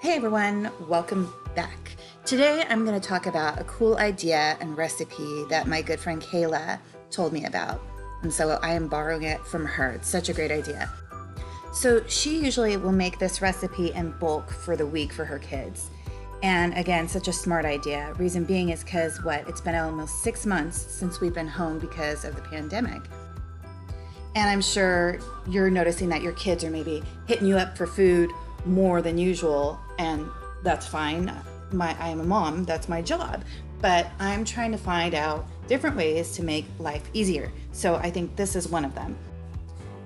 Hey everyone, welcome back. Today I'm going to talk about a cool idea and recipe that my good friend Kayla told me about. And so I am borrowing it from her. It's such a great idea. So she usually will make this recipe in bulk for the week for her kids. And again, such a smart idea. Reason being is because it's been almost 6 months since we've been home because of the pandemic. And I'm sure you're noticing that your kids are maybe hitting you up for food more than usual, and that's fine. I am a mom, that's my job. But I'm trying to find out different ways to make life easier. So I think this is one of them.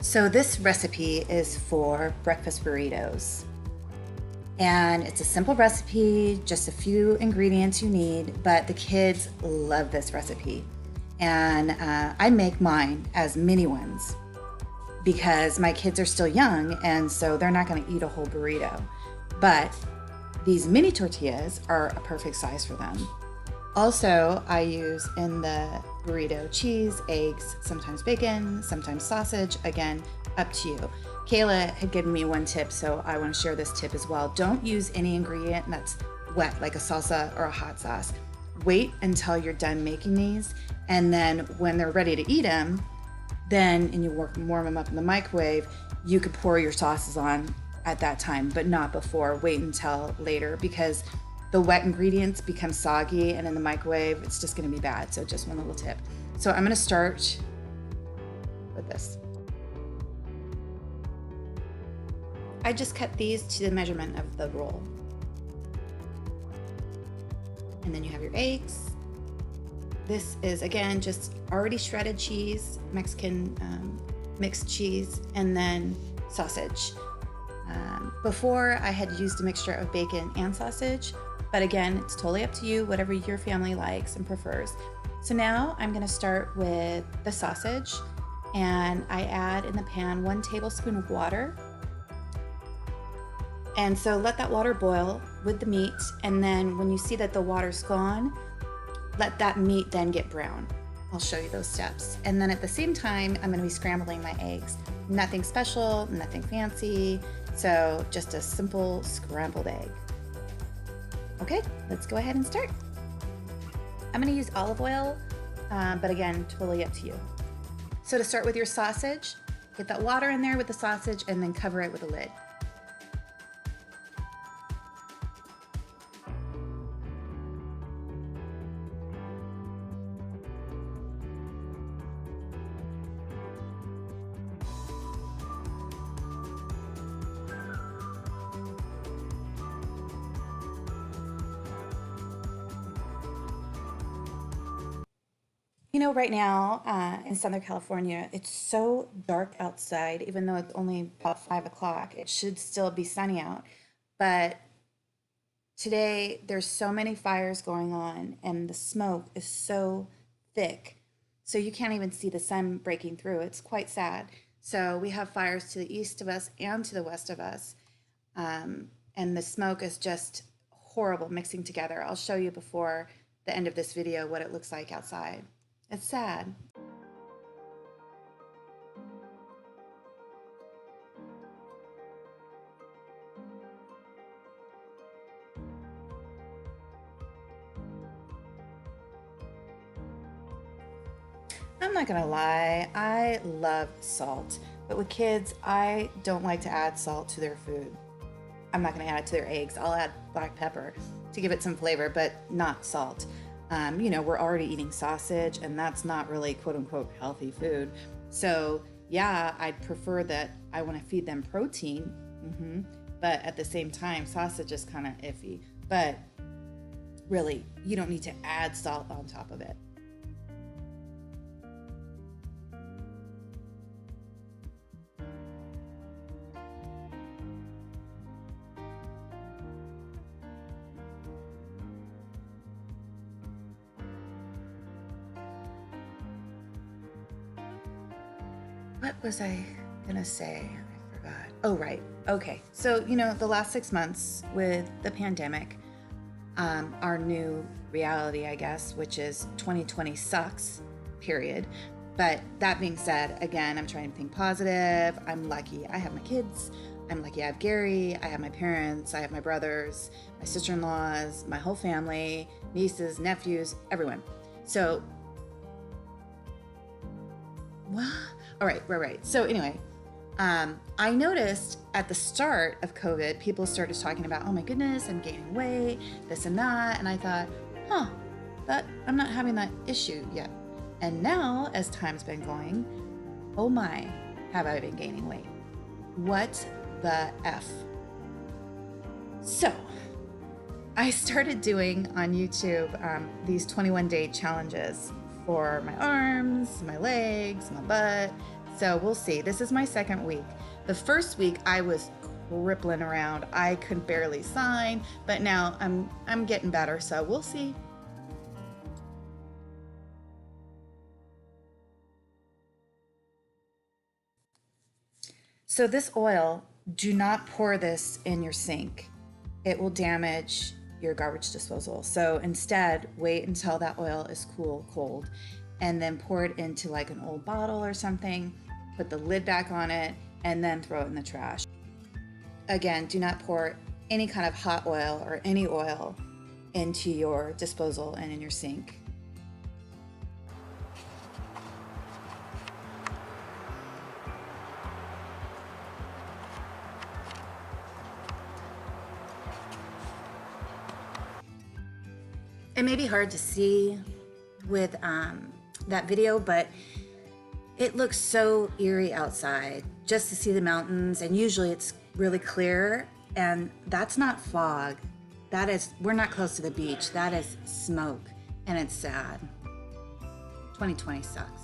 So this recipe is for breakfast burritos. And it's a simple recipe, just a few ingredients you need, but the kids love this recipe. And I make mine as mini ones because my kids are still young and so they're not going to eat a whole burrito. But these mini tortillas are a perfect size for them. Also, I use in the burrito cheese, eggs, sometimes bacon, sometimes sausage, again, up to you. Kayla had given me one tip, so I want to share this tip as well. Don't use any ingredient that's wet, like a salsa or a hot sauce. Wait until you're done making these, and then when they're ready to eat them, and you warm them up in the microwave, you could pour your sauces on at that time, but not before. Wait until later because the wet ingredients become soggy, and in the microwave, it's just going to be bad. So just one little tip. So I'm going to start with this. I just cut these to the measurement of the roll. And then you have your eggs. This is, again, just already shredded cheese, Mexican mixed cheese, and then sausage. Before, I had used a mixture of bacon and sausage, but again, it's totally up to you, whatever your family likes and prefers. So now I'm going to start with the sausage, and I add in the pan 1 tablespoon of water. And so let that water boil with the meat, and then when you see that the water's gone, let that meat then get brown. I'll show you those steps. And then at the same time, I'm gonna be scrambling my eggs. Nothing special, nothing fancy, so just a simple scrambled egg. Okay, let's go ahead and start. I'm gonna use olive oil, but again, totally up to you. So to start with your sausage, get that water in there with the sausage and then cover it with a lid. Right now in Southern California, it's so dark outside, even though it's only about 5 o'clock. It should still be sunny out. But today, there's so many fires going on, and the smoke is so thick. So you can't even see the sun breaking through. It's quite sad. So we have fires to the east of us and to the west of us. And the smoke is just horrible mixing together. I'll show you before the end of this video what it looks like outside. It's sad. I'm not gonna lie, I love salt, but with kids, I don't like to add salt to their food. I'm not gonna add it to their eggs. I'll add black pepper to give it some flavor, but not salt. We're already eating sausage, and that's not really quote unquote healthy food. So yeah, I'd prefer that. I want to feed them protein, but at the same time, sausage is kind of iffy. But really, you don't need to add salt on top of it. What was I gonna say? I forgot. Oh, right. Okay. So, the last 6 months with the pandemic, our new reality, I guess, which is 2020 sucks, period. But that being said, again, I'm trying to think positive. I'm lucky. I have my kids. I'm lucky I have Gary, I have my parents, I have my brothers, my sister-in-laws, my whole family, nieces, nephews, everyone. So, what? All right. So anyway, I noticed at the start of COVID, people started talking about, oh my goodness, I'm gaining weight, this and that. And I thought, that I'm not having that issue yet. And now, as time's been going, oh my, have I been gaining weight? What the F? So I started doing on YouTube these 21-day challenges for my arms, my legs, my butt. So we'll see. This is my second week. The first week I was crippling around. I could barely sign, but now I'm getting better. So we'll see. So this oil, do not pour this in your sink. It will damage your garbage disposal. So instead, wait until that oil is cold, and then pour it into like an old bottle or something, put the lid back on it, and then throw it in the trash. Again, do not pour any kind of hot oil or any oil into your disposal and in your sink. It may be hard to see with that video, but it looks so eerie outside just to see the mountains, and usually it's really clear, and that's not fog. That is, we're not close to the beach. That is smoke, and it's sad. 2020 sucks.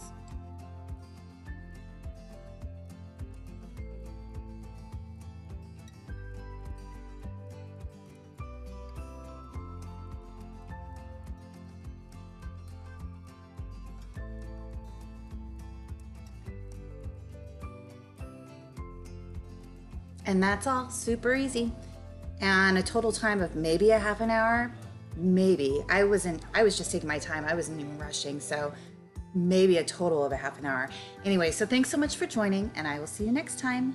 And that's all, super easy. And a total time of maybe a half an hour, maybe. I was just taking my time. I wasn't even rushing. So maybe a total of a half an hour. Anyway, so thanks so much for joining, and I will see you next time.